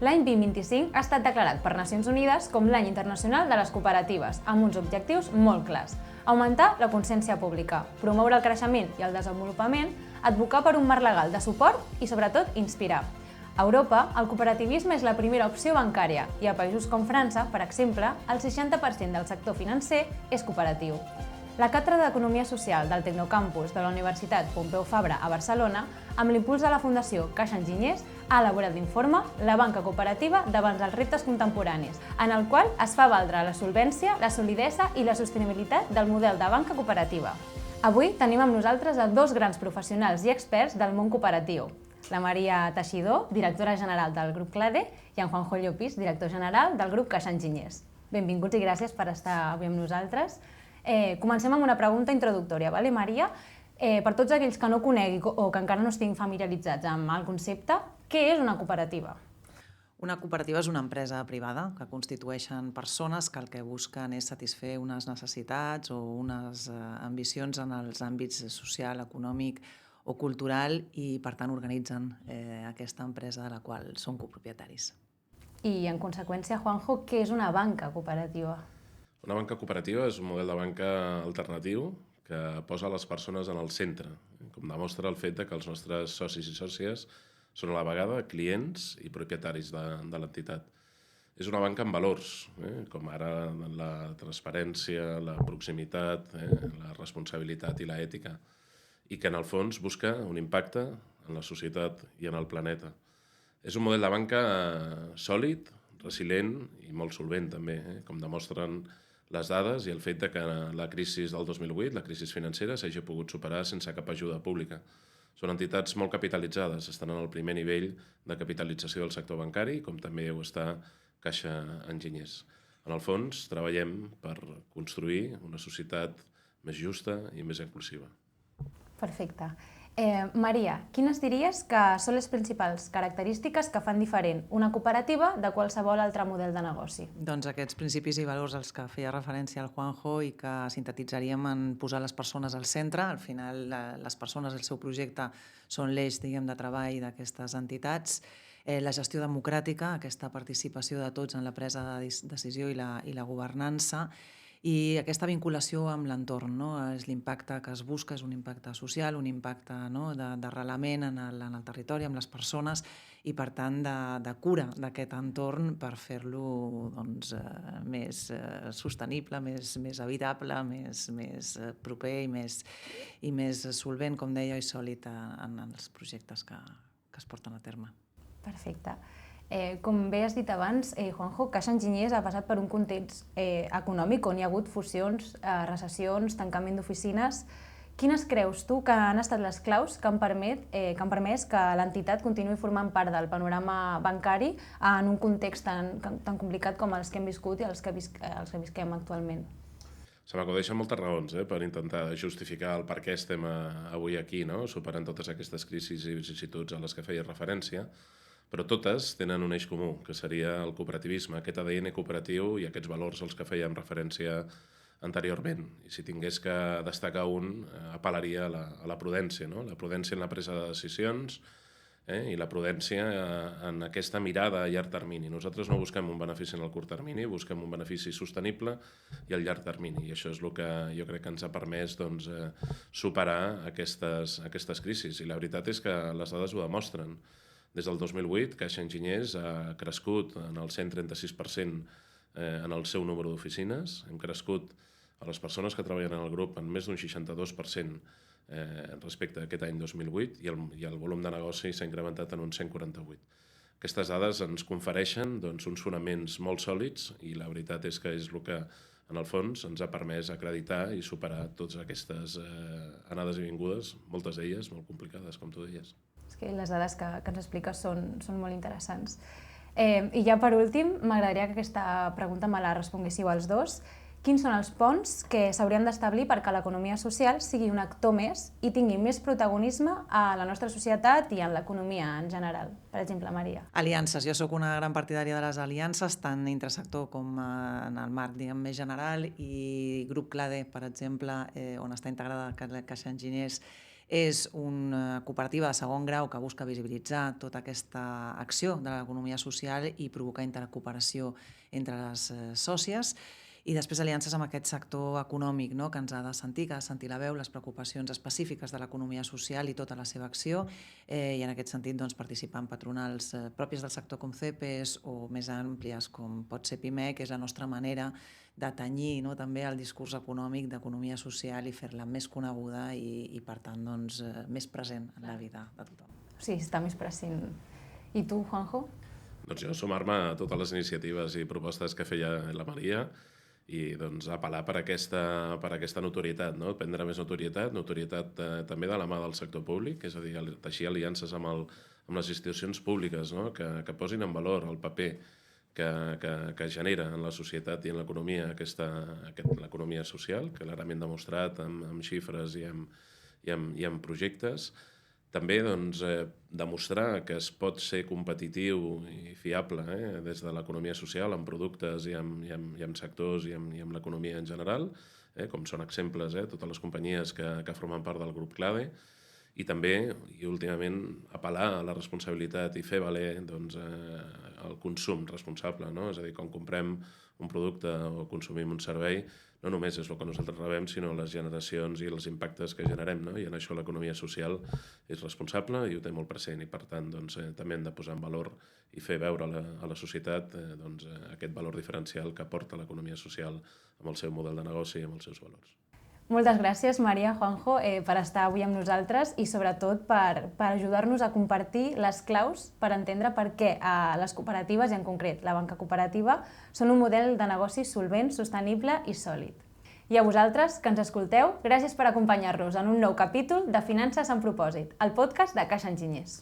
L'any 2025 ha estat declarat per Nacions Unides com l'any internacional de les cooperatives, amb uns objectius molt clars. Augmentar la consciència pública, promoure el creixement i el desenvolupament, advocar per un marc legal de suport i, sobretot, inspirar. A Europa, el cooperativisme és la primera opció bancària i a països com França, per exemple, el 60% del sector financer és cooperatiu. La Càtedra d'Economia Social del Tecnocampus de la Universitat Pompeu Fabra a Barcelona, amb l'impuls de la Fundació Caixa Enginyers, ha elaborat l'informe La banca cooperativa davant dels reptes contemporanis, en el qual es fa valdre la solvència, la solidesa i la sostenibilitat del model de banca cooperativa. Avui tenim amb nosaltres a dos grans professionals i experts del món cooperatiu. La Maria Teixidor, directora general del grup CLADE, i en Juanjo Llopis, director general del grup Caixa Enginyers. Benvinguts i gràcies per estar avui amb nosaltres. Comencem amb una pregunta introductòria, vale, Maria? Per tots aquells que no coneguin o que encara no estiguin familiaritzats amb el concepte, què és una cooperativa? Una cooperativa és una empresa privada que constitueixen persones que el que busquen és satisfer unes necessitats o unes ambicions en els àmbits social, econòmic o cultural i, per tant, organitzen aquesta empresa de la qual són copropietaris. I, en conseqüència, Juanjo, què és una banca cooperativa? Una banca cooperativa és un model de banca alternatiu que posa les persones en el centre, com demostra el fet que els nostres socis i sòcies són a la vegada clients i propietaris de l'entitat. És una banca amb valors, com ara la transparència, la proximitat, la responsabilitat i l'ètica, i que en el fons busca un impacte en la societat i en el planeta. És un model de banca sòlid, resilient i molt solvent també, com demostren les dades i el fet que la crisi del 2008, la crisi financera, s'hagi pogut superar sense cap ajuda pública. Són entitats molt capitalitzades, estan en el primer nivell de capitalització del sector bancari, com també ho està Caixa Enginyers. En el fons, treballem per construir una societat més justa i més inclusiva. Perfecte. Maria, quines diries que són les principals característiques que fan diferent una cooperativa de qualsevol altre model de negoci? Doncs aquests principis i valors als que feia referència el Juanjo i que sintetitzaríem en posar les persones al centre. Al final, les persones, el seu projecte, són l'eix, diguem, de treball d'aquestes entitats. La gestió democràtica, aquesta participació de tots en la presa de decisió i la governança, i aquesta vinculació amb l'entorn, és l'impacte que es busca, és un impacte social, un impacte d'arrelament en el territori, amb les persones, i per tant de cura d'aquest entorn per fer-lo més sostenible, més habitable, més proper i més solvent, com deia, i sòlid en els projectes que es porten a terme. Perfecte. Com bé has dit abans, Juanjo, Caixa Enginyers ha passat per un context econòmic on hi ha hagut fusions, recessions, tancament d'oficines. Quines creus tu que han estat les claus que han permès que l'entitat continuï formant part del panorama bancari en un context tan complicat com els que hem viscut i els que visquem actualment? Se m'acudeixen moltes raons per intentar justificar el per què estem avui aquí, superant totes aquestes crisis i vicissituds a les que feia referència, però totes tenen un eix comú, que seria el cooperativisme, aquest ADN cooperatiu i aquests valors als que fèiem referència anteriorment. I si tingués que destacar un, apel·laria a la prudència, la prudència en la presa de decisions i la prudència en aquesta mirada a llarg termini. Nosaltres no busquem un benefici en el curt termini, busquem un benefici sostenible i al llarg termini. I això és el que jo crec que ens ha permès superar aquestes crisis. I la veritat és que les dades ho demostren. Des del 2008, Caixa Enginyers ha crescut en el 136% en el seu número d'oficines. Hem crescut a les persones que treballen en el grup en més d'un 62% respecte a aquest any 2008 i el volum de negoci s'ha incrementat en un 148%. Aquestes dades ens confereixen uns fonaments molt sòlids i la veritat és que és el que, en el fons, ens ha permès acreditar i superar totes aquestes anades i vingudes, moltes d'elles molt complicades, com tu deies. És que les dades que ens expliques són molt interessants. I ja per últim, m'agradaria que aquesta pregunta me la responguéssiu als dos. Quins són els ponts que s'haurien d'establir perquè l'economia social sigui un actor més i tingui més protagonisme a la nostra societat i en l'economia en general? Per exemple, Maria. Aliances. Jo sóc una gran partidària de les aliances, tant intersector com en el marc més general, i Grup CLADE, per exemple, on està integrada Caixa Enginyers, És una cooperativa de segon grau que busca visibilitzar tota aquesta acció de l'economia social i provocar intercooperació entre les sòcies, i després aliances amb aquest sector econòmic, no?, que ens ha de sentir, que ha de sentir la veu, les preocupacions específiques de l'economia social i tota la seva acció, i en aquest sentit participar en patronals pròpies del sector com CEPES o més àmplies com pot ser PIMEC, que és la nostra manera de tenyir, no?, també el discurs econòmic d'economia social i fer-la més coneguda i per tant, més present en la vida de tothom. Sí, està més present. I tu, Juanjo? Doncs jo sumar-me a totes les iniciatives i propostes que feia la Maria i apel·lar per aquesta notorietat, no? Prendre més notorietat també de la mà del sector públic, és a dir, teixir aliances amb les institucions públiques, no?, que posin en valor el paper que genera en la societat i en l'economia l'economia social, clarament demostrat amb xifres i amb projectes. També demostrar que es pot ser competitiu i fiable des de l'economia social amb productes i amb sectors i amb l'economia en general, com són exemples totes les companyies que formen part del grup CLADE, i també, i últimament, apel·lar a la responsabilitat i fer valer el consum responsable, no? És a dir, quan comprem un producte o consumim un servei, no només és el que nosaltres rebem, sinó les generacions i els impactes que generem, no? I en això l'economia social és responsable i ho té molt present, i per tant també hem de posar en valor i fer veure a la societat aquest valor diferencial que aporta l'economia social amb el seu model de negoci i amb els seus valors. Moltes gràcies, Maria, Juanjo, per estar avui amb nosaltres i sobretot per ajudar-nos a compartir les claus per entendre per què les cooperatives, i en concret la banca cooperativa, són un model de negoci solvent, sostenible i sòlid. I a vosaltres, que ens escolteu, gràcies per acompanyar-nos en un nou capítol de Finances amb propòsit, el podcast de Caixa Enginyers.